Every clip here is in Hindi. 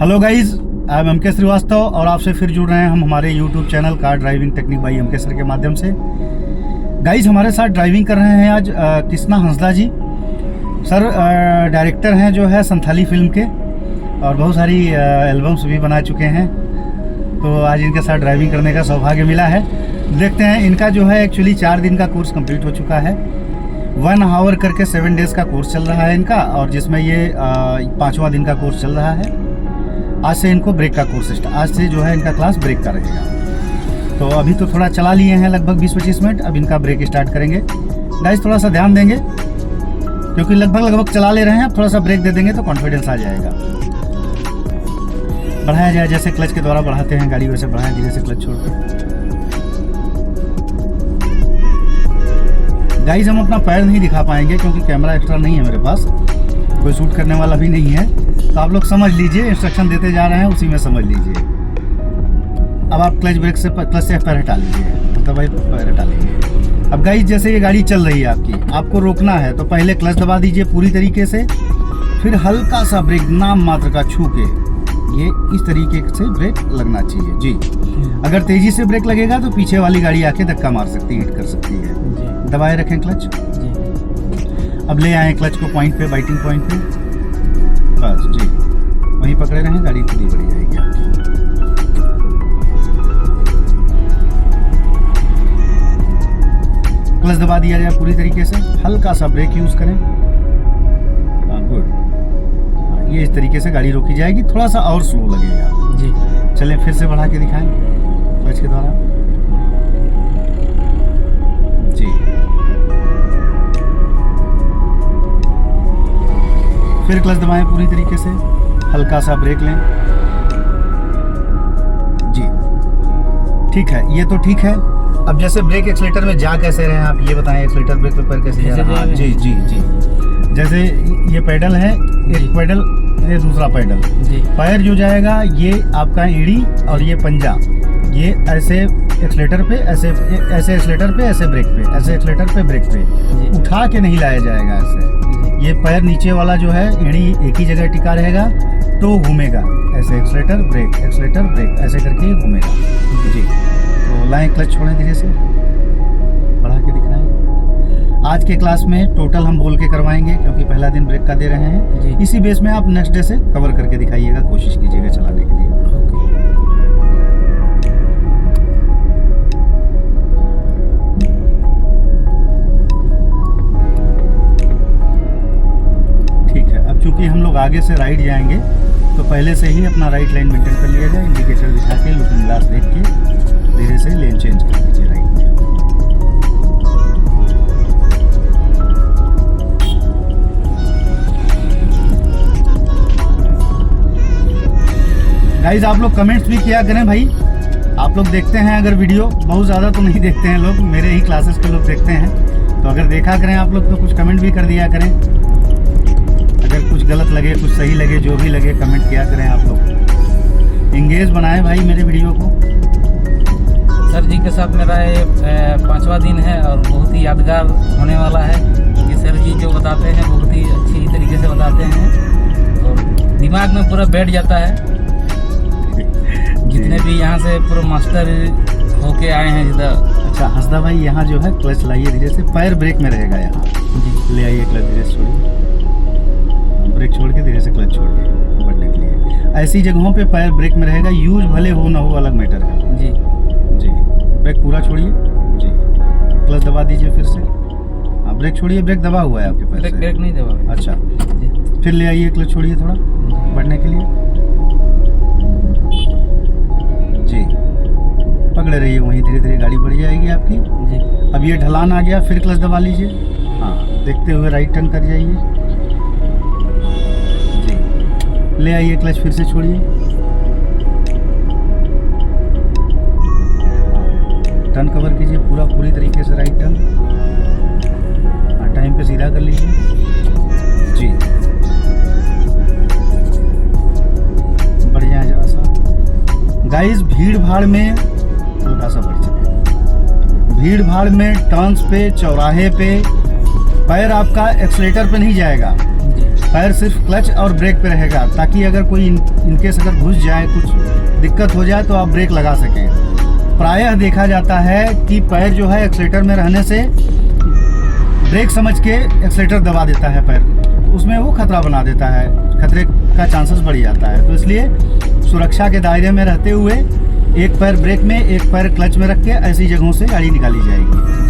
Hello guys, I am M K. Srivastava और आपसे फिर जुड़ रहे हैं हम हमारे YouTube channel car driving technique by M K. Sir के माध्यम से। गाइज हमारे साथ ड्राइविंग कर रहे हैं आज कृष्णा हंसदा जी। सर डायरेक्टर हैं जो है संथाली फिल्म के और बहुत सारी एल्बम्स भी बना चुके हैं, तो आज इनके साथ ड्राइविंग करने का सौभाग्य मिला है। देखते हैं, इनका जो है एक्चुअली 4 दिन का कोर्स कंप्लीट हो चुका है। 1 आवर करके 7 डेज़ का कोर्स चल रहा है इनका, और जिसमें ये 5वां दिन का कोर्स चल रहा है। आज से इनको ब्रेक का कोर्स आज से जो है इनका क्लास ब्रेक का रहेगा। तो अभी तो थोड़ा चला लिए हैं लगभग 20-25 मिनट, अब इनका ब्रेक स्टार्ट करेंगे। गाइस थोड़ा सा ध्यान देंगे क्योंकि लगभग चला ले रहे हैं, अब थोड़ा सा ब्रेक दे देंगे तो कॉन्फिडेंस आ जाएगा। बढ़ाया जाए जैसे क्लच के द्वारा बढ़ाते हैं गाड़ी, वैसे बढ़ाएं धीरे से क्लच छोड़ के। गाइस हम अपना पैर नहीं दिखा पाएंगे क्योंकि कैमरा एक्स्ट्रा नहीं है मेरे पास, कोई शूट करने वाला भी नहीं है, तो आप लोग समझ लीजिए, इंस्ट्रक्शन देते जा रहे हैं उसी में समझ लीजिए। अब आप क्लच ब्रेक से क्लच से पैर हटा लीजिए, मतलब भाई पैर हटा लीजिए। अब गाइस जैसे ये गाड़ी चल रही है आपकी, आपको रोकना है तो पहले क्लच दबा दीजिए पूरी तरीके से, फिर हल्का सा ब्रेक नाम मात्र का छू के, ये इस तरीके से ब्रेक लगना चाहिए जी। अगर तेजी से ब्रेक लगेगा तो पीछे वाली गाड़ी आके धक्का मार सकती है, हिट कर सकती है। दबाए रखें क्लच। अब ले आए क्लच को पॉइंट पे, बाइटिंग पॉइंट पे, बस जी वहीं पकड़े रहें, गाड़ी खुद ही बढ़ी जाएगी आपकी। क्लच दबा दिया जाए पूरी तरीके से, हल्का सा ब्रेक यूज करें। गुड, ये इस तरीके से गाड़ी रोकी जाएगी, थोड़ा सा और स्लो लगेगा जी। चलें फिर से बढ़ा के दिखाएं क्लच के द्वारा जी। फिर क्लच दबाएं पूरी तरीके से, हल्का सा ब्रेक लें जी। ठीक है, ये तो ठीक है। अब जैसे ब्रेक एक्सीलेटर में जा कैसे रहे हैं आप ये बताएं, एक्सीलेटर ब्रेक पे पैर कैसे जा रहा है? जी जी जी। जैसे ये पैडल है, एक पैडल, ये दूसरा पैडल जी। पैर जो जाएगा ये आपका एड़ी और ये पंजा, ये ऐसे एक्सीलेटर पे, ऐसे एक्सीलेटर पे, ऐसे ब्रेक पे, ऐसे एक्सीलेटर पे, ब्रेक पे, उठा के नहीं लाया जाएगा ऐसे। ये पैर नीचे वाला जो है एड़ी एक ही जगह टिका रहेगा तो घूमेगा, ऐसे एक्सीलेटर ब्रेक, एक्सीलेटर ब्रेक, ऐसे करके ये घूमेगा जी। तो लाएं क्लच छोड़ें धीरे से, बढ़ा के दिखाएं। आज के क्लास में टोटल हम बोल के करवाएंगे क्योंकि पहला दिन ब्रेक का दे रहे हैं जी। इसी बेस में आप नेक्स्ट डे से कवर करके दिखाइएगा, कोशिश कीजिएगा चलाने के लिए। क्योंकि हम लोग आगे से राइट जाएंगे तो पहले से ही अपना राइट लाइन मेंटेन कर लिया जाए। इंडिकेटर दिखा के, लुकिंग ग्लास देख के धीरे से लेन चेंज कर दीजिए राइट में। गाइस आप लोग कमेंट्स भी किया करें भाई, आप लोग देखते हैं अगर वीडियो, बहुत ज़्यादा तो नहीं देखते हैं लोग, मेरे ही क्लासेस के लोग देखते हैं, तो अगर देखा करें आप लोग तो कुछ कमेंट भी कर दिया करें। अगर कुछ गलत लगे, कुछ सही लगे, जो भी लगे कमेंट किया करें आप लोग। इंगेज बनाएं भाई मेरे वीडियो को। सर जी के साथ मेरा ये 5वां दिन है और बहुत ही यादगार होने वाला है क्योंकि सर जी जो बताते हैं बहुत ही अच्छी तरीके से बताते हैं और दिमाग में पूरा बैठ जाता है। जितने भी यहाँ से पूरा मास्टर होके आए हैं जिधर। अच्छा हंसदा भाई, यहाँ जो है क्लच लाइए धीरे से, पैर ब्रेक में रहेगा यहाँ जी। ले आइए क्लच धीरे से छोड़िए, ब्रेक छोड़ के धीरे से क्लच छोड़िए बढ़ने के लिए। ऐसी जगहों पे पैर ब्रेक में रहेगा, यूज भले हो ना हो अलग मैटर है जी जी। ब्रेक पूरा छोड़िए जी, क्लच दबा दीजिए फिर से। हाँ ब्रेक छोड़िए, ब्रेक दबा हुआ है आपके पैर से। ब्रेक नहीं दबा। अच्छा जी। फिर ले आइए क्लच छोड़िए थोड़ा बढ़ने के लिए जी। पकड़े रहिए वहीं, धीरे धीरे गाड़ी बढ़ जाएगी आपकी जी। अब ये ढलान आ गया, फिर क्लच दबा लीजिए। हाँ देखते हुए राइट टर्न कर जाइए, ले आइए क्लच फिर से छोड़िए, टर्न कवर कीजिए पूरा, पूरी तरीके से राइट टर्न, टाइम पे सीधा कर लीजिए जी। बढ़ जाए जरा सा गाइस, भीड़ भाड़ में हल्का सा बढ़ सके, भीड़ भाड़ में टर्न्स पे, चौराहे पे पैर आपका एक्सीलेटर पे नहीं जाएगा, पैर सिर्फ क्लच और ब्रेक पे रहेगा, ताकि अगर कोई इनकेस अगर घुस जाए, कुछ दिक्कत हो जाए तो आप ब्रेक लगा सकें। प्रायः देखा जाता है कि पैर जो है एक्सीलेटर में रहने से ब्रेक समझ के एक्सीलेटर दबा देता है पैर, उसमें वो खतरा बना देता है, खतरे का चांसेस बढ़ जाता है। तो इसलिए सुरक्षा के दायरे में रहते हुए एक पैर ब्रेक में, एक पैर क्लच में रख के ऐसी जगहों से गाड़ी निकाली जाएगी।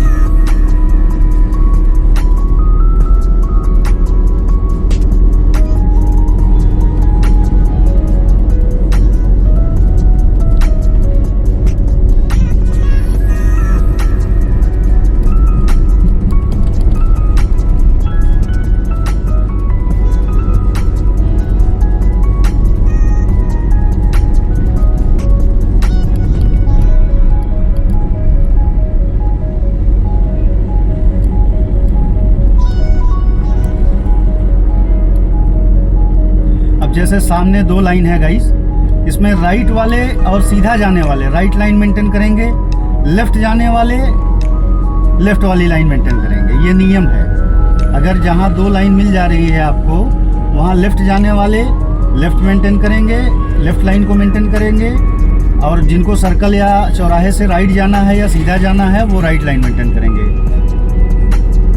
जैसे सामने 2 लाइन है गाइस, इसमें राइट वाले और सीधा जाने वाले राइट लाइन मेंटेन करेंगे, लेफ्ट जाने वाले लेफ्ट वाली लाइन मेंटेन करेंगे। ये नियम है। अगर जहाँ 2 लाइन मिल जा रही है आपको, वहाँ लेफ्ट जाने वाले लेफ्ट मेंटेन करेंगे, लेफ्ट लाइन को मेंटेन करेंगे, और जिनको सर्कल या चौराहे से राइट जाना है या सीधा जाना है वो राइट लाइन मेंटेन करेंगे।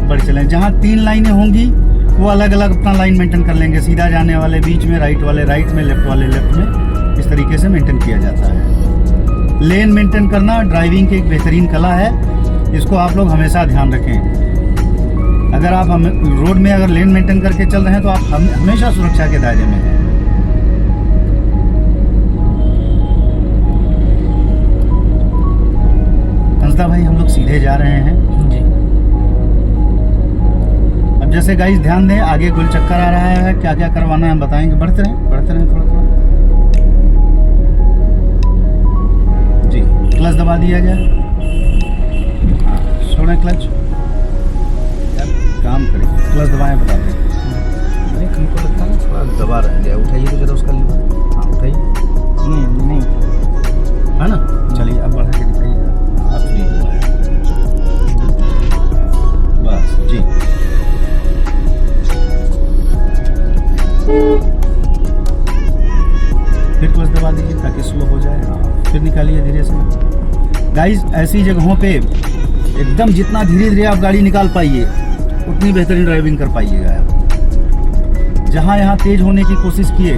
बढ़ चलें। जहाँ 3 लाइनें होंगी वो अलग अलग अपना लाइन मेंटेन कर लेंगे, सीधा जाने वाले बीच में, राइट वाले राइट में, लेफ्ट वाले लेफ्ट में। इस तरीके से मेंटेन किया जाता है। लेन मेंटेन करना ड्राइविंग की एक बेहतरीन कला है, इसको आप लोग हमेशा ध्यान रखें। अगर आप रोड में अगर लेन मेंटेन करके चल रहे हैं तो आप हमेशा सुरक्षा के दायरे में हैं। कंसदा भाई, हम लोग सीधे जा रहे हैं। जैसे गाइस ध्यान दें, आगे गोल चक्कर आ रहा है, क्या क्या करवाना है हम बताएंगे। बढ़ते रहें थोड़ा थोड़ा जी। क्लच दबा दिया जाए, हाँ, छोड़ें क्लच, काम करें, क्लच दबाएं, बताते हैं। नहीं, हमको लगता है ना थोड़ा दबा रह गया। उठाइए तो जरा उसका लीवर, हाँ उठाइए। नहीं है ना, चलिए अब बढ़ा के दिखाइए। अब फ्री हुआ है, बस जी। फिर क्लच दबा दीजिए ताकि स्लो हो जाए, हाँ, फिर निकालिए धीरे से। गाइस, ऐसी जगहों पे एकदम जितना धीरे धीरे आप गाड़ी निकाल पाइए उतनी बेहतरीन ड्राइविंग कर पाइएगा आप। जहाँ यहाँ तेज होने की कोशिश किए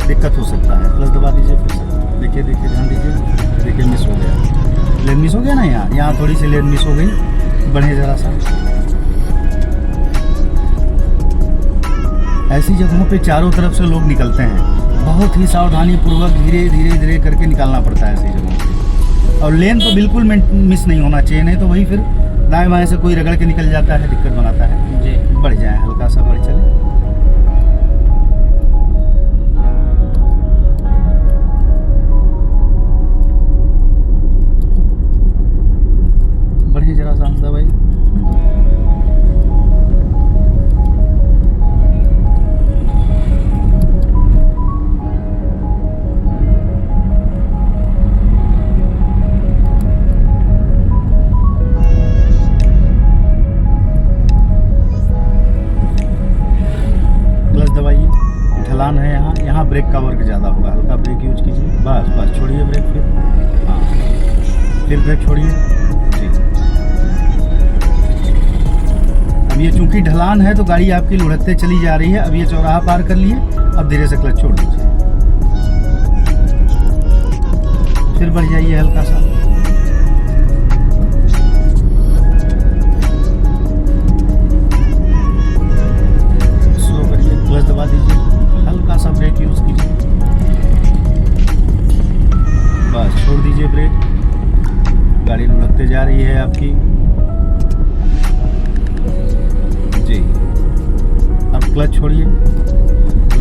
दिक्कत हो सकता है। क्लच दबा दीजिए फिर से, देखिए ध्यान दीजिए, देखिए मिस हो गया, लेन मिस हो गया ना, यहाँ थोड़ी सी लेन मिस हो गई। बढ़े ज़रा सा। ऐसी जगहों पे चारों तरफ से लोग निकलते हैं, बहुत ही सावधानी पूर्वक धीरे धीरे करके निकालना पड़ता है ऐसी जगहों पे। और लेन तो बिल्कुल मिस नहीं होना चाहिए, नहीं तो वही फिर दाएं बाएं से कोई रगड़ के निकल जाता है, दिक्कत बनाता है जी। बढ़ जाए, हल्का सा बढ़ चले। बढ़िए जरा सा हमदा भाई। ढलान है, यहाँ ब्रेक का वर्क ज़्यादा होगा, हल्का ब्रेक यूज कीजिए। बस छोड़िए ब्रेक, फिर हाँ, फिर ब्रेक छोड़िए जी। अब ये चूंकि ढलान है तो गाड़ी आपकी लुढ़कते चली जा रही है। अब ये चौराहा पार कर लिए, अब धीरे से क्लच छोड़ दीजिए, फिर बढ़ जाइए हल्का सा। स्लो करिए, क्लच दबा दीजिए, हल्का सा ब्रेक यूज कीजिए, बस छोड़ दीजिए ब्रेक। गाड़ी लुढ़कते जा रही है आपकी जी। अब क्लच छोड़िए,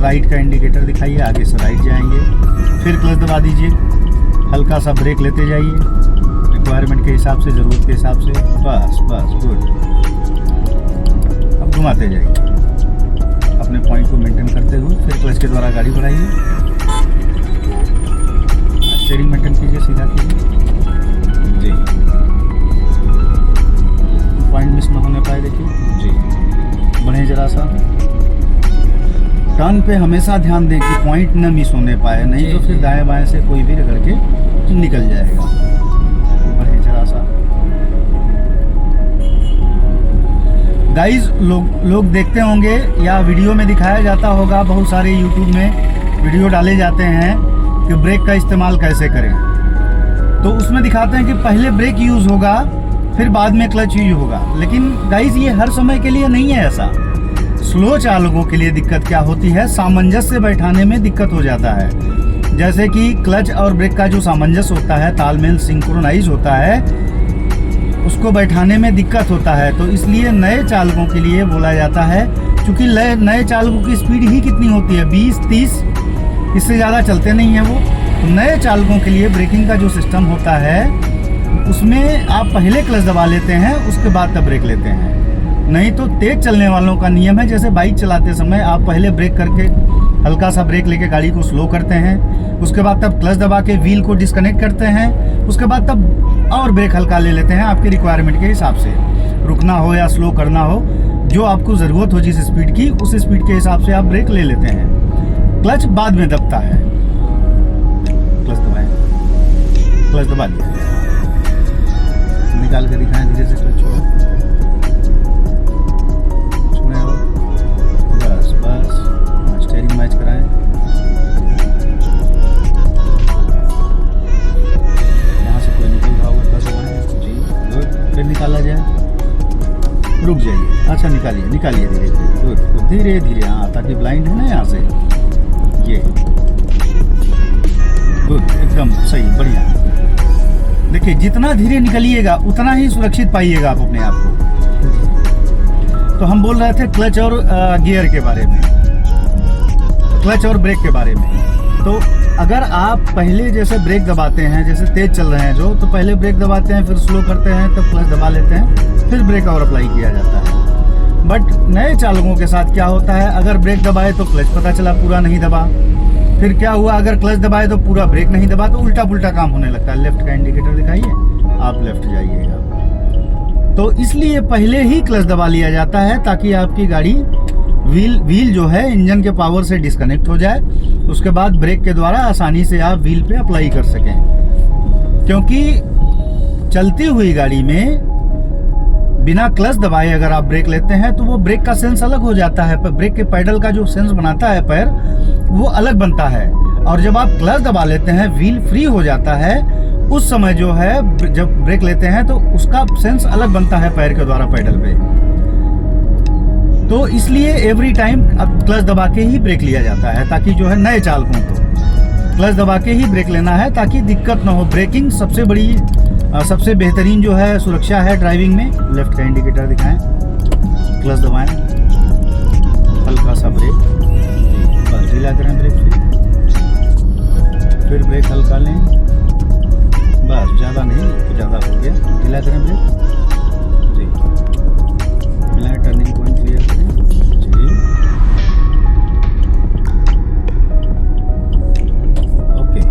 राइट का इंडिकेटर दिखाइए, आगे से राइट जाएंगे, फिर क्लच दबा दीजिए, हल्का सा ब्रेक लेते जाइए रिक्वायरमेंट के हिसाब से, ज़रूरत के हिसाब से। बस गुड। अब घुमाते जाइए अपने पॉइंट को मेंटेन करते हुए, फिर क्लच के द्वारा गाड़ी बढ़ाइए, स्टीयरिंग मेंटेन कीजिए, सीधा कीजिए जी। पॉइंट मिस ना होने पाए, देखिए जी। बढ़े जरा सा, टर्न पे हमेशा ध्यान दें कि पॉइंट न मिस होने पाए, नहीं तो फिर दाएं बाएं से कोई भी रगड़ के निकल जाएगा। बढ़े जरा सा गाइस, लोग देखते होंगे या वीडियो में दिखाया जाता होगा, बहुत सारे यूट्यूब में वीडियो डाले जाते हैं कि ब्रेक का इस्तेमाल कैसे करें। तो उसमें दिखाते हैं कि पहले ब्रेक यूज़ होगा फिर बाद में क्लच यूज होगा, लेकिन गाइस ये हर समय के लिए नहीं है ऐसा। स्लो चालकों के लिए दिक्कत क्या होती है, सामंजस्य बैठाने में दिक्कत हो जाता है। जैसे कि क्लच और ब्रेक का जो सामंजस्य होता है, तालमेल सिंक्रोनाइज होता है, उसको बैठाने में दिक्कत होता है। तो इसलिए नए चालकों के लिए बोला जाता है, क्योंकि नए चालकों की स्पीड ही कितनी होती है 20-30, इससे ज़्यादा चलते नहीं हैं वो। तो नए चालकों के लिए ब्रेकिंग का जो सिस्टम होता है उसमें आप पहले क्लच दबा लेते हैं, उसके बाद तब ब्रेक लेते हैं। नहीं तो तेज चलने वालों का नियम है, जैसे बाइक चलाते समय आप पहले ब्रेक करके हल्का सा ब्रेक लेके गाड़ी को स्लो करते हैं, उसके बाद तब क्लच दबा के व्हील को डिस्कनेक्ट करते हैं, उसके बाद तब और ब्रेक हल्का ले लेते हैं आपके रिक्वायरमेंट के हिसाब से। रुकना हो या स्लो करना हो, जो आपको ज़रूरत हो जिस स्पीड की, उस स्पीड के हिसाब से आप ब्रेक ले लेते हैं। क्लच बाद में दबता है। क्लच दबाएं, क्लच दबा लिया, निकाल के दिखाएं, धीरे से क्लच छोड़ो, छोड़ें और बस बस स्टीयरिंग मैच कराएं। यहाँ से कोई निकल रहा होगा, क्लच दबाएं जी, गुड। फिर निकाला जाए, रुक जाइए, अच्छा निकालिए निकालिए धीरे धीरे, गुड धीरे धीरे, हाँ ताकि ब्लाइंड है ना यहाँ से, ये गुड, एकदम सही, बढ़िया। देखिए जितना धीरे निकलिएगा उतना ही सुरक्षित पाइएगा आप अपने आप को। तो हम बोल रहे थे क्लच और गियर के बारे में, क्लच और ब्रेक के बारे में। तो अगर आप पहले जैसे ब्रेक दबाते हैं, जैसे तेज चल रहे हैं जो, तो पहले ब्रेक दबाते हैं, फिर स्लो करते हैं, तब क्लच दबा लेते हैं, फिर ब्रेक और अप्लाई किया जाता है। बट नए चालकों के साथ क्या होता है, अगर ब्रेक दबाए तो क्लच पता चला पूरा नहीं दबा, फिर क्या हुआ, अगर क्लच दबाए तो पूरा ब्रेक नहीं दबा, तो उल्टा पुल्टा काम होने लगता है। लेफ्ट का इंडिकेटर दिखाइए, आप लेफ्ट जाइएगा। तो इसलिए पहले ही क्लच दबा लिया जाता है ताकि आपकी गाड़ी व्हील जो है इंजन के पावर से डिस्कनेक्ट हो जाए, उसके बाद ब्रेक के द्वारा आसानी से आप व्हील पे अप्लाई कर सकें। क्योंकि चलती हुई गाड़ी में बिना क्लच दबाए अगर आप ब्रेक लेते हैं तो वो ब्रेक का सेंस अलग हो जाता है, ब्रेक के पैडल का जो सेंस बनाता है पैर, वो अलग बनता है। और जब आप क्लच दबा लेते हैं, व्हील फ्री हो जाता है, उस समय जो है जब ब्रेक लेते हैं तो उसका सेंस अलग बनता है पैर के द्वारा पैडल पे। तो इसलिए एवरी टाइम अब क्लच दबा के ही ब्रेक लिया जाता है, ताकि जो है नए चालकों को क्लच दबा के ही ब्रेक लेना है ताकि दिक्कत ना हो। ब्रेकिंग सबसे बड़ी सबसे बेहतरीन जो है सुरक्षा है ड्राइविंग में। लेफ्ट का इंडिकेटर दिखाएं, क्लच दबाएं, हल्का सा ब्रेक, बस ढीला करें ब्रेक, फिर ब्रेक हल्का लें, बस ज़्यादा नहीं तो ज़्यादा हो गया, ढीला करें ब्रेक जी, मिलाएं, टर्निंग पॉइंट क्लियर करें जी, ओके,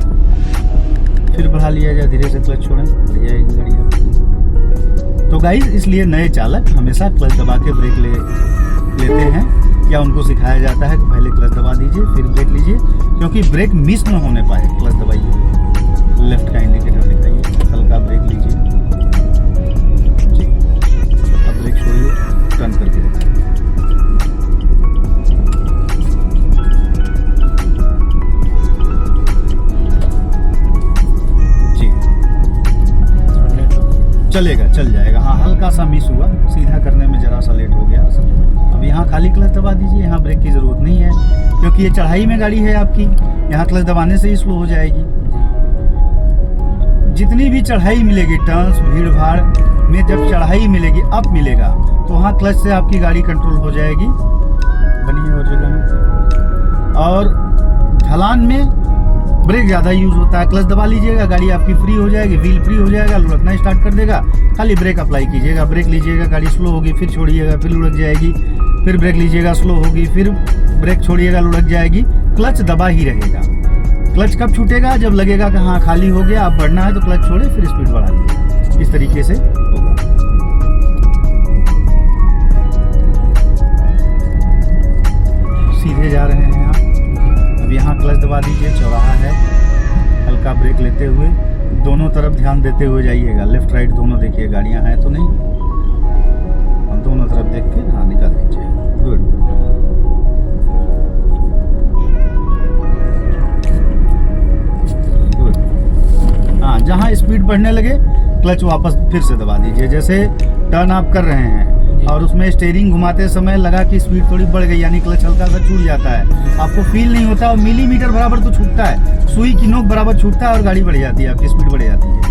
फिर बढ़ा लिया जाए, धीरे से क्लच छोड़ें, बढ़ जाएगी गाड़ी आपकी। तो गाइस इसलिए नए चालक हमेशा क्लच दबा के ब्रेक लेते हैं, या उनको सिखाया जाता है कि पहले क्लच दबा दीजिए फिर ब्रेक लीजिए, क्योंकि ब्रेक मिस न होने पाए। क्लच दबाइए, लेफ्ट का इंडिकेटर दिखाइए, हल्का ब्रेक लीजिए जी, अब ब्रेक छोड़िए, टर्न करके दिखाइए जी, चलेगा, चल जाएगा। हाँ हल्का सा मिस हुआ, सीधा करने में जरा सा लेट हो गया। अब यहाँ खाली क्लच दबा दीजिए, यहाँ ब्रेक की ज़रूरत नहीं है, क्योंकि ये चढ़ाई में गाड़ी है आपकी, यहाँ क्लच दबाने से ही स्लो हो जाएगी। जितनी भी चढ़ाई मिलेगी, टर्न्स भीड़ भाड़ में जब चढ़ाई मिलेगी, अप मिलेगा, तो वहाँ क्लच से आपकी गाड़ी कंट्रोल हो जाएगी। बनी और जगह में, और ढलान में ब्रेक ज़्यादा यूज़ होता है। क्लच दबा लीजिएगा, गाड़ी आपकी फ्री हो जाएगी, व्हील फ्री हो जाएगा, लुढ़कना स्टार्ट कर देगा, खाली ब्रेक अप्लाई कीजिएगा, ब्रेक लीजिएगा, गाड़ी स्लो होगी, फिर छोड़िएगा, फिर लुढ़क जाएगी, फिर ब्रेक लीजिएगा, स्लो होगी, फिर ब्रेक छोड़िएगा, लुढ़क जाएगी। क्लच दबा ही रहेगा। क्लच कब छूटेगा, जब लगेगा कि हाँ खाली हो गया, अब बढ़ना है, तो क्लच छोड़े, फिर स्पीड बढ़ा लीजिए। इस तरीके से होगा। सीधे जा रहे हैं, यहाँ क्लच दबा दीजिए, चौराहा है, हल्का ब्रेक लेते हुए दोनों तरफ ध्यान देते हुए जाइएगा, लेफ्ट राइट दोनों देखिए गाड़ियाँ हैं तो नहीं, और दोनों तरफ देख के हाँ निकाल दीजिए। गुड। हाँ, जहाँ स्पीड बढ़ने लगे क्लच वापस फिर से दबा दीजिए। जैसे टर्न आप कर रहे हैं और उसमें स्टीयरिंग घुमाते समय लगा कि स्पीड थोड़ी बढ़ गई, यानी क्लच हल्का सा छूट जाता है, आपको फील नहीं होता और मिलीमीटर बराबर तो छूटता है, सुई की नोक बराबर छूटता है और गाड़ी बढ़ जाती है, आपकी स्पीड बढ़ जाती है।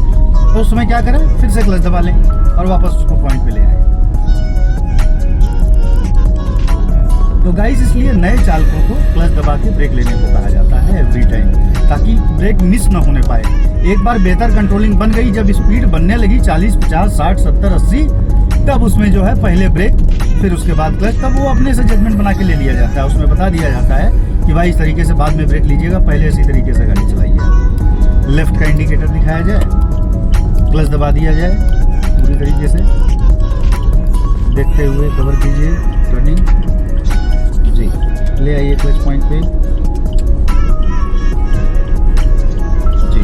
तो उस समय क्या करें, फिर से क्लच दबा लें और वापस उसको पॉइंट पे ले आए। तो गाइस, इसलिए नए चालकों को क्लच दबा के ब्रेक लेने को कहा जाता है एवरी टाइम, ताकि ब्रेक मिस न होने पाए। एक बार बेहतर कंट्रोलिंग बन गई, जब स्पीड बनने लगी 40, 50, 60, 70, 80, तब उसमें जो है पहले ब्रेक फिर उसके बाद क्लच, तब वो अपने से जजमेंट बना के ले लिया जाता है। उसमें बता दिया जाता है कि भाई इस तरीके से बाद में ब्रेक लीजिएगा, पहले इसी तरीके से गाड़ी चलाइए। लेफ्ट का इंडिकेटर दिखाया जाए, क्लच दबा दिया जाए पूरी तरीके से, देखते हुए कवर कीजिए टर्निंग जी, ले आइए क्लच पॉइंट पे जी,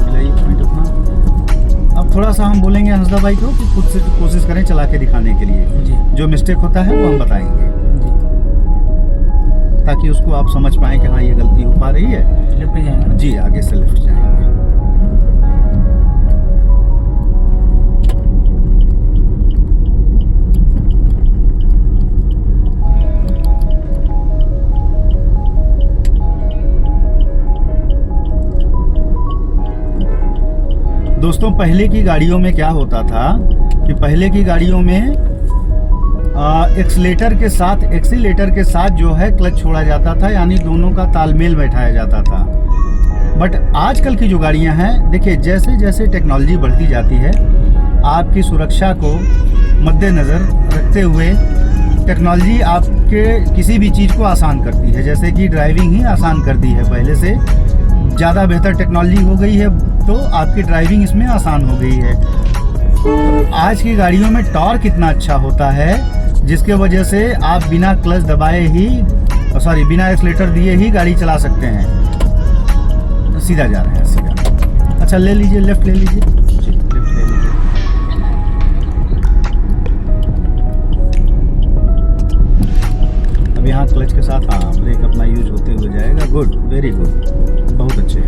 मिलाइए पॉइंट अपना। अब थोड़ा सा हम बोलेंगे हंसदा भाई को कि खुद से कोशिश करें चला के दिखाने के लिए जी। जो मिस्टेक होता है वो हम बताएंगे जी, ताकि उसको आप समझ पाएं कि हाँ ये गलती हो पा रही है। लेफ्ट जाएंगे जी, आगे से लेफ्ट जाएंगे। दोस्तों, पहले की गाड़ियों में क्या होता था कि पहले की गाड़ियों में एक्सीलेटर के साथ जो है क्लच छोड़ा जाता था, यानी दोनों का तालमेल बैठाया जाता था। बट आजकल की जो गाड़ियां हैं, देखिए जैसे जैसे टेक्नोलॉजी बढ़ती जाती है, आपकी सुरक्षा को मद्देनज़र रखते हुए टेक्नोलॉजी आपके किसी भी चीज़ को आसान करती है। जैसे कि ड्राइविंग ही आसान कर दी है, पहले से ज़्यादा बेहतर टेक्नोलॉजी हो गई है, तो आपकी ड्राइविंग इसमें आसान हो गई है। आज की गाड़ियों में टॉर्क कितना अच्छा होता है, जिसके वजह से आप बिना क्लच दबाए ही बिना एक्सीलेटर दिए ही गाड़ी चला सकते हैं। सीधा जा रहे हैं, सीधा। अच्छा, ले लीजिए, लेफ्ट ले लीजिए जी, लेफ्ट ले लीजिए। अब यहाँ क्लच के साथ हाँ ब्रेक अपना यूज होते हुए जाएगा। गुड, वेरी गुड, बहुत अच्छे।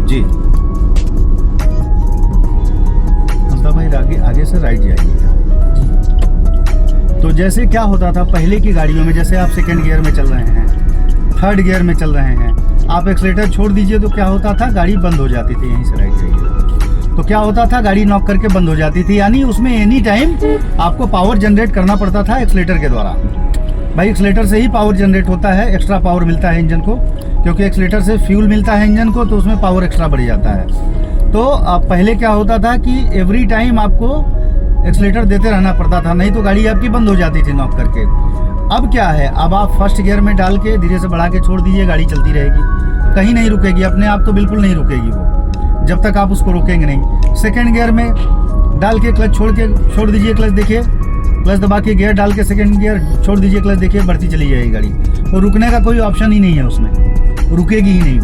जी, हंसदा भाई आगे से राइट जाइएगा। तो जैसे क्या होता था पहले की गाड़ियों में, जैसे आप सेकंड गियर में चल रहे हैं, थर्ड गियर में चल रहे हैं, आप एक्सीलेटर छोड़ दीजिए तो क्या होता था, गाड़ी बंद हो जाती थी। यहीं से राइट जाइए तो क्या होता था, गाड़ी नॉक करके बंद हो जाती थी, यानी उसमें एनी टाइम आपको पावर जनरेट करना पड़ता था एक्सीलेटर के द्वारा। भाई एक्सीलेटर से ही पावर जनरेट होता है, एक्स्ट्रा पावर मिलता है इंजन को, क्योंकि एक्सीलेटर से फ्यूल मिलता है इंजन को, तो उसमें पावर एक्स्ट्रा बढ़ जाता है। तो पहले क्या होता था कि एवरी टाइम आपको एक्सीलेटर देते रहना पड़ता था, नहीं तो गाड़ी आपकी बंद हो जाती थी नॉक करके। अब क्या है, अब आप फर्स्ट गियर में डाल के धीरे से बढ़ा के छोड़ दीजिए, गाड़ी चलती रहेगी, कहीं नहीं रुकेगी, अपने आप तो बिल्कुल नहीं रुकेगी वो, जब तक आप उसको रोकेंगे नहीं। सेकेंड गियर में डाल के क्लच छोड़ दीजिए, क्लच देखिए, क्लच दबा के गियर डाल के सेकेंड गियर छोड़ दीजिए, क्लच देखिए, बढ़ती चली जाएगी गाड़ी। तो रुकने का कोई ऑप्शन ही नहीं है उसमें, रुकेगी ही नहीं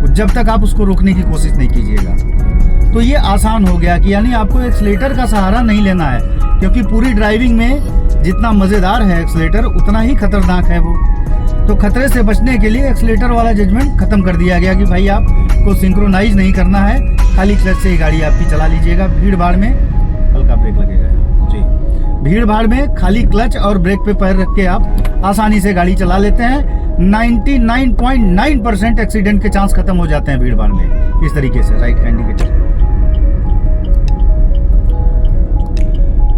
वो, जब तक आप उसको रोकने की कोशिश नहीं कीजिएगा। तो ये आसान हो गया कि यानी आपको एक्सीलेटर का सहारा नहीं लेना है, क्योंकि पूरी ड्राइविंग में जितना मज़ेदार है एक्सीलेटर, उतना ही खतरनाक है वो। तो खतरे से बचने के लिए एक्सीलेटर वाला जजमेंट खत्म कर दिया गया कि भाई आपको सिंक्रोनाइज नहीं करना है, खाली क्लच से ही गाड़ी आपकी चला लीजिएगा। भीड़ भाड़ में हल्का ब्रेक लगेगा जी, भीड़ भाड़ में खाली क्लच और ब्रेक पे पैर रख के आप आसानी से गाड़ी चला लेते हैं। 99.9% एक्सीडेंट के चांस खत्म हो जाते हैं भीड़ भाड़ में इस तरीके से। राइट का इंडिकेटर।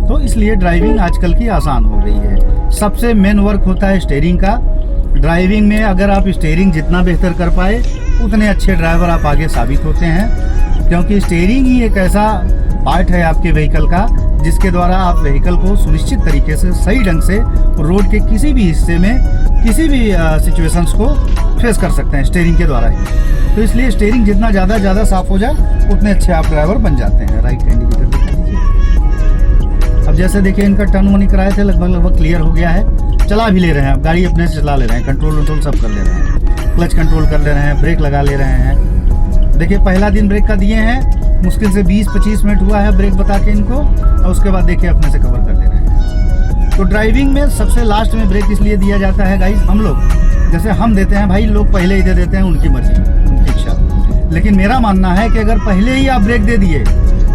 तो इसलिए ड्राइविंग आजकल की आसान हो गई है। सबसे मेन वर्क होता है स्टीयरिंग का। ड्राइविंग में अगर आप स्टीयरिंग जितना बेहतर कर पाए, उतने अच्छे ड्राइवर आप आगे साबित होते हैं, क्योंकि स्टीयरिंग ही एक ऐसा पार्ट है आपके व्हीकल का जिसके द्वारा आप व्हीकल को सुनिश्चित तरीके से सही ढंग से रोड के किसी भी हिस्से में किसी भी सिचुएशंस को फेस कर सकते हैं स्टीयरिंग के द्वारा ही। तो इसलिए स्टीयरिंग जितना ज़्यादा साफ हो जाए, उतने अच्छे आप ड्राइवर बन जाते हैं। राइट का इंडिकेटर दिखा दीजिए। अब जैसे देखिए इनका टर्न वनी कराए थे, लगभग क्लियर हो गया है। चला भी ले रहे हैं, अब गाड़ी अपने से चला ले रहे हैं, कंट्रोल सब कर ले रहे हैं, क्लच कंट्रोल कर ले रहे हैं, ब्रेक लगा ले रहे हैं। देखिए पहला दिन ब्रेक का दिए हैं, मुश्किल से 20-25 मिनट हुआ है ब्रेक बता के इनको, और उसके बाद देखिए अपने से कवर कर ले रहे हैं। तो ड्राइविंग में सबसे लास्ट में ब्रेक इसलिए दिया जाता है गाइस, हम लोग जैसे हम देते हैं भाई, लोग पहले ही दे देते हैं, उनकी मर्जी उनकी इच्छा। लेकिन मेरा मानना है कि अगर पहले ही आप ब्रेक दे दिए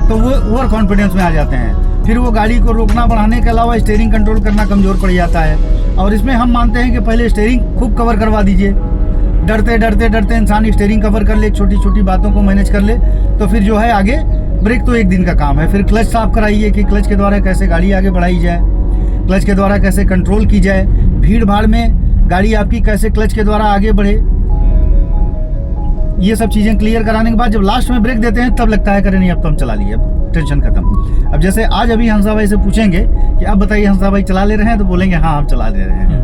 तो वो ओवर कॉन्फिडेंस में आ जाते हैं, फिर वो गाड़ी को रोकना बढ़ाने के अलावा स्टीयरिंग कंट्रोल करना कमज़ोर पड़ जाता है। और इसमें हम मानते हैं कि पहले स्टीयरिंग खूब कवर करवा दीजिए, डरते इंसान स्टीयरिंग कवर कर ले, छोटी छोटी बातों को मैनेज कर ले, तो फिर जो है आगे ब्रेक तो एक दिन का काम है। फिर क्लच साफ कराइए कि क्लच के द्वारा कैसे गाड़ी आगे बढ़ाई जाए, क्लच के द्वारा कैसे कंट्रोल की जाए, भीड़ भाड़ में गाड़ी आपकी कैसे क्लच के द्वारा आगे बढ़े। ये सब चीज़ें क्लियर कराने के बाद जब लास्ट में ब्रेक देते हैं तब लगता है करें नहीं अब तो हम चला लिए, अब टेंशन खत्म। अब जैसे आज अभी हंसा भाई से पूछेंगे कि अब बताइए हंसा भाई चला ले रहे हैं, तो बोलेंगे हाँ हम चला ले रहे हैं।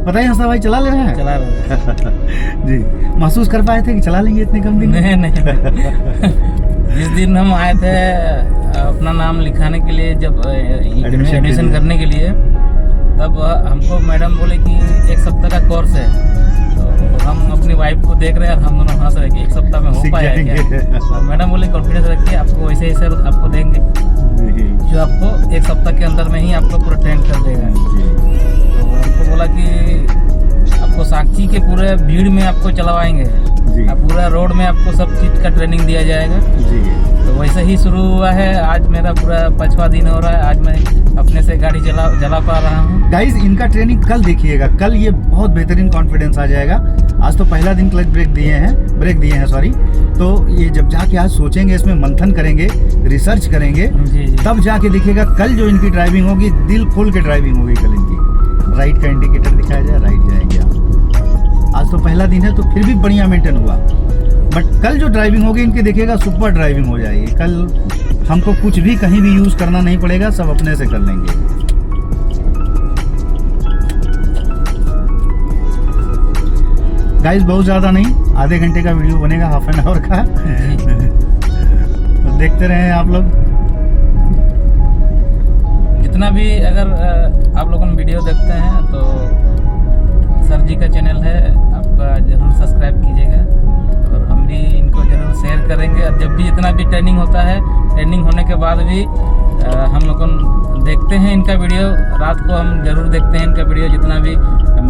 बताइए हंसा भाई चला ले रहे हैं? चला रहे हैं। जी, महसूस कर पाए थे कि चला लेंगे इतने कम दिन में? नहीं। जिस दिन हम आए थे अपना नाम लिखाने के लिए, जब एडमिशन करने के लिए, तब हमको मैडम बोले कि 1 सप्ताह का कोर्स है। तो हम अपनी वाइफ को देख रहे हैं और हम दोनों हंस रहे कि 1 सप्ताह में हो पाया क्या। और मैडम बोले कॉन्फिडेंस रखिए, आपको वैसे ही सर आपको देंगे जो आपको 1 सप्ताह के अंदर में ही आपको पूरा ट्रेन कर देगा। तो हमको बोला कि आपको साक्षी के पूरे भीड़ में आपको चलवाएंगे, पूरा रोड में आपको सब चीज़ का ट्रेनिंग दिया जाएगा। तो वैसे ही शुरू हुआ है। आज मेरा पूरा 5वां दिन हो रहा है, आज मैं अपने से गाड़ी चला पा रहा हूँ। गाइस इनका ट्रेनिंग कल देखिएगा, कल ये बहुत बेहतरीन कॉन्फिडेंस आ जाएगा। आज तो पहला दिन क्लच ब्रेक दिए हैं सॉरी। तो ये जब जाके आज सोचेंगे, इसमें मंथन करेंगे, रिसर्च करेंगे, तब जाके देखिएगा कल जो इनकी ड्राइविंग होगी, दिल खोल के ड्राइविंग होगी कल इनकी। राइट का इंडिकेटर दिखाया जाए, राइट जाएंगे आप। आज तो पहला दिन है तो फिर भी बढ़िया मेंटेन हुआ, बट कल जो ड्राइविंग होगी इनकी देखिएगा सुपर ड्राइविंग हो जाएगी। कल हमको कुछ भी कहीं भी यूज़ करना नहीं पड़ेगा, सब अपने से कर लेंगे। गाइस बहुत ज़्यादा नहीं, आधे घंटे का वीडियो बनेगा, हाफ एन आवर का। तो देखते रहें आप लोग। जितना भी अगर आप लोगों ने वीडियो देखते हैं तो सर जी का चैनल है, आपका ज़रूर सब्सक्राइब कीजिएगा, और हम भी इनको ज़रूर शेयर करेंगे। और जब भी जितना भी ट्रेनिंग होता है, ट्रेनिंग होने के बाद भी हम लोग देखते हैं इनका वीडियो, रात को हम ज़रूर देखते हैं इनका वीडियो। जितना भी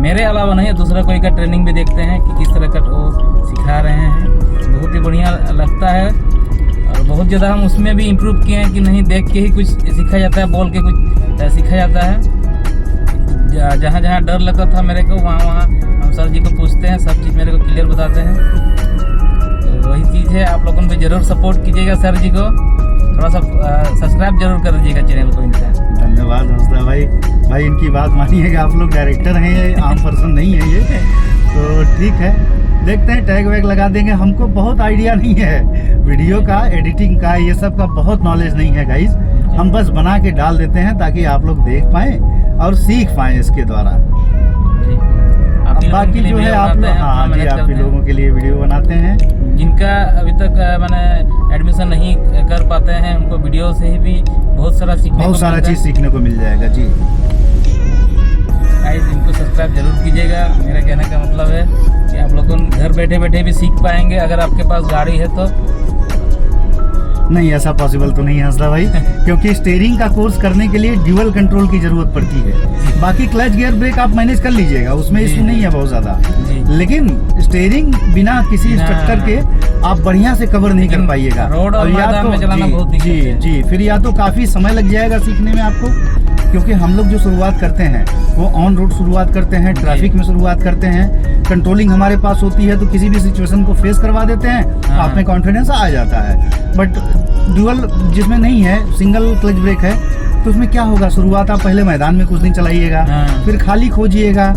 मेरे अलावा नहीं, दूसरा कोई का ट्रेनिंग भी देखते हैं कि किस तरह का वो सिखा रहे हैं। बहुत ही बढ़िया लगता है, और बहुत ज़्यादा हम उसमें भी इम्प्रूव किए हैं कि नहीं देख के ही कुछ सीखा जाता है, बोल के कुछ सीखा जाता है। जहाँ जहाँ डर लगता था मेरे को, वहाँ हम सर जी को पूछते हैं, सब चीज़ मेरे को क्लियर बताते हैं। तो वही चीज़ है, आप लोगों को जरूर सपोर्ट कीजिएगा सर जी को, थोड़ा सा सब्सक्राइब जरूर कर दीजिएगा चैनल को इनका। धन्यवाद हंसदा भाई इनकी बात मानिएगा, आप लोग डायरेक्टर हैं, ये आम पर्सन नहीं है ये। तो ठीक है, देखते हैं, टैग वैग लगा देंगे। हमको बहुत आइडिया नहीं है वीडियो का, एडिटिंग का, ये सब का बहुत नॉलेज नहीं है गाइस। हम बस बना के डाल देते हैं ताकि आप लोग देख पाएँ और सीख पाएँ इसके द्वारा। बाकी जो है आप लोग, हाँ जी, आप भी लोगों के लिए वीडियो बनाते हैं। जिनका अभी तक मैंने एडमिशन नहीं कर पाते हैं, उनको वीडियो से ही भी बहुत सारा चीज़ सीखने को मिल जाएगा जी। गाइस इनको सब्सक्राइब जरूर कीजिएगा। मेरा कहने का मतलब है कि आप लोग घर बैठे बैठे भी सीख पाएंगे, अगर आपके पास गाड़ी है तो। नहीं, ऐसा पॉसिबल तो नहीं हंसदा भाई, क्योंकि स्टीयरिंग का कोर्स करने के लिए ड्यूअल कंट्रोल की जरूरत पड़ती है। बाकी क्लच गियर ब्रेक आप मैनेज कर लीजिएगा, उसमें इशू नहीं है बहुत ज़्यादा। लेकिन स्टीयरिंग बिना किसी इंस्ट्रक्टर के आप बढ़िया से कवर नहीं कर पाइएगा। रोड और मैदान में चलाना बहुत दिक्कत है। जी, फिर या तो काफ़ी समय लग जाएगा सीखने में आपको, क्योंकि हम लोग जो शुरुआत करते हैं वो ऑन रोड शुरुआत करते हैं, ट्रैफिक में शुरुआत करते हैं, कंट्रोलिंग हमारे पास होती है, तो किसी भी सिचुएशन को फेस करवा देते हैं, आप में कॉन्फिडेंस आ जाता है। बट ड्यूअल जिसमें नहीं है, सिंगल क्लच ब्रेक है, तो उसमें क्या होगा, शुरुआत आप पहले मैदान में कुछ दिन चलाइएगा, फिर खाली खोजिएगा,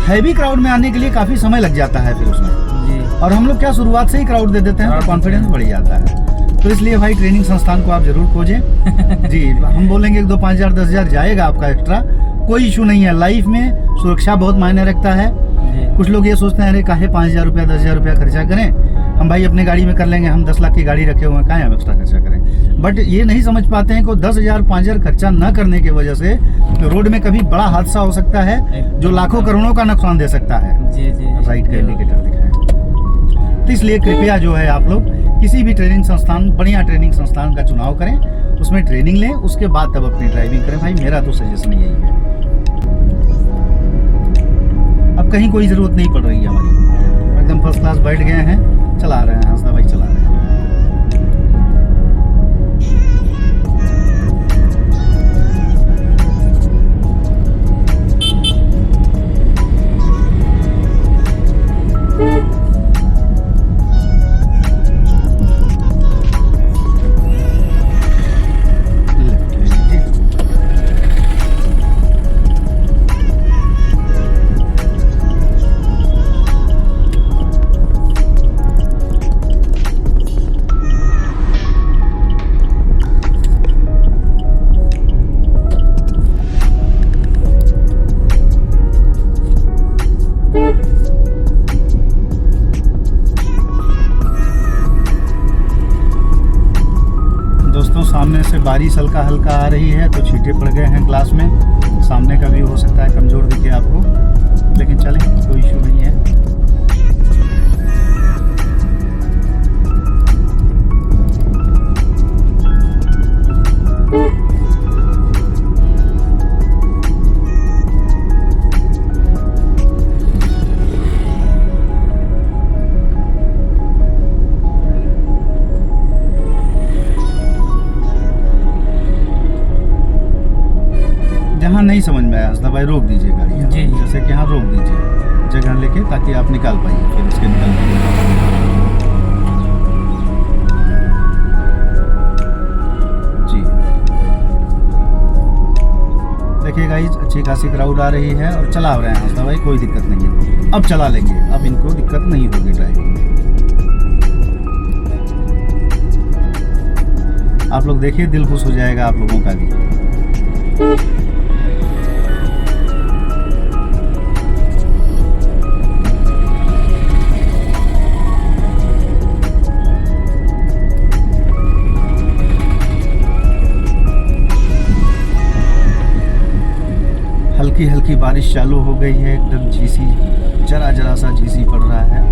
हैवी क्राउड में आने के लिए काफ़ी समय लग जाता है फिर उसमें। और हम लोग क्या शुरुआत से ही क्राउड दे देते हैं, तो कॉन्फिडेंस बढ़ जाता है। तो इसलिए भाई ट्रेनिंग संस्थान को आप जरूर खोजें। जी, हम बोलेंगे 2, 5 हज़ार 10 हज़ार जाएगा आपका एक्स्ट्रा, कोई इशू नहीं है। लाइफ में सुरक्षा बहुत मायने रखता है। कुछ लोग ये सोचते हैं अरे काहे 5,000 रुपया 10,000 रुपया खर्चा करें, हम भाई अपने गाड़ी में कर लेंगे, हम 10 लाख की गाड़ी रखे हुए हैं, काहे हम एक्स्ट्रा खर्चा करें। बट ये नहीं समझ पाते हैं कि 10,000 5,000 खर्चा न करने की वजह से रोड में कभी बड़ा हादसा हो सकता है जो लाखों करोड़ों का नुकसान दे सकता है। जी जी राइट का इंडिकेटर दिखाएं। तो इसलिए कृपया जो है आप लोग किसी भी ट्रेनिंग संस्थान, बढ़िया ट्रेनिंग संस्थान का चुनाव करें, उसमें ट्रेनिंग लें, उसके बाद तब अपनी ड्राइविंग करें। भाई मेरा तो सजेशन यही है। अब कहीं कोई ज़रूरत नहीं पड़ रही है हमारी, एकदम फर्स्ट क्लास बैठ गए हैं, चला रहे हैं, हंसदा भाई चला रहे हैं। दोस्तों सामने से बारिश हल्का हल्का आ रही है तो छींटे पड़ गए हैं ग्लास में। सामने का व्यू हो सकता है कमज़ोर दिखे आपको, लेकिन चलें, कोई इशू नहीं है। जहाँ नहीं समझ में आया हंसदा भाई रोक दीजिए गाड़ी, जी। जैसे कि यहाँ रोक दीजिए जगह लेके, ताकि आप निकाल पाइए फिर इसके निकलने जी। देखिए गाइस अच्छी खासी क्राउड आ रही है और चला रहे हैं हंसदा भाई, कोई दिक्कत नहीं है। अब चला लेंगे, अब इनको दिक्कत नहीं होगी ड्राइविंग में। आप लोग देखिए, दिल खुश हो जाएगा आप लोगों का भी। हल्की हल्की बारिश चालू हो गई है, एकदम झीसी, जरा जरा सा झीसी पड़ रहा है।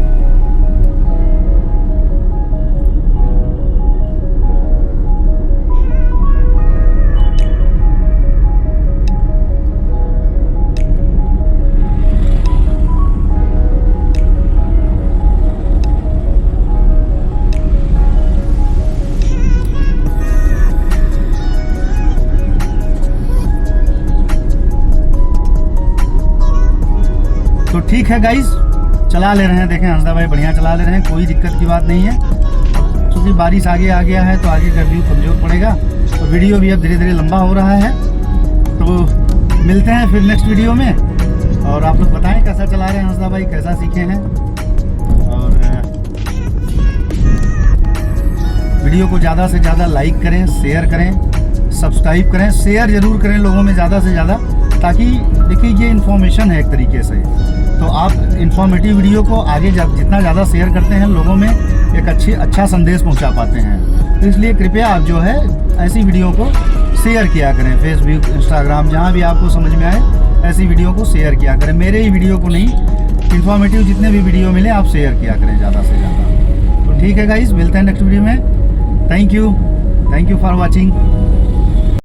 तो ठीक है गाइस, चला ले रहे हैं। देखें हंसदा भाई बढ़िया चला ले रहे हैं, कोई दिक्कत की बात नहीं है। क्योंकि बारिश आगे आ गया है तो आगे का व्यू कमज़ोर पड़ेगा, तो वीडियो भी अब धीरे धीरे लंबा हो रहा है। तो मिलते हैं फिर नेक्स्ट वीडियो में, और आप लोग बताएं कैसा चला रहे हैं हंसदा भाई, कैसा सीखे हैं। और वीडियो को ज़्यादा से ज़्यादा लाइक करें, शेयर करें, सब्सक्राइब करें, शेयर ज़रूर करें लोगों में ज़्यादा से ज़्यादा, ताकि देखिए ये इन्फॉर्मेशन है एक तरीके से, तो आप इन्फॉर्मेटिव वीडियो को आगे जितना ज़्यादा शेयर करते हैं लोगों में एक अच्छा संदेश पहुंचा पाते हैं। तो इसलिए कृपया आप जो है ऐसी वीडियो को शेयर किया करें, फेसबुक, इंस्टाग्राम, जहां भी आपको समझ में आए ऐसी वीडियो को शेयर किया करें। मेरे ही वीडियो को नहीं, इन्फॉर्मेटिव जितने भी वीडियो मिले आप शेयर किया करें ज़्यादा से ज़्यादा। तो ठीक है गाइस, मिलते हैं नेक्स्ट वीडियो में। Thank you for watching.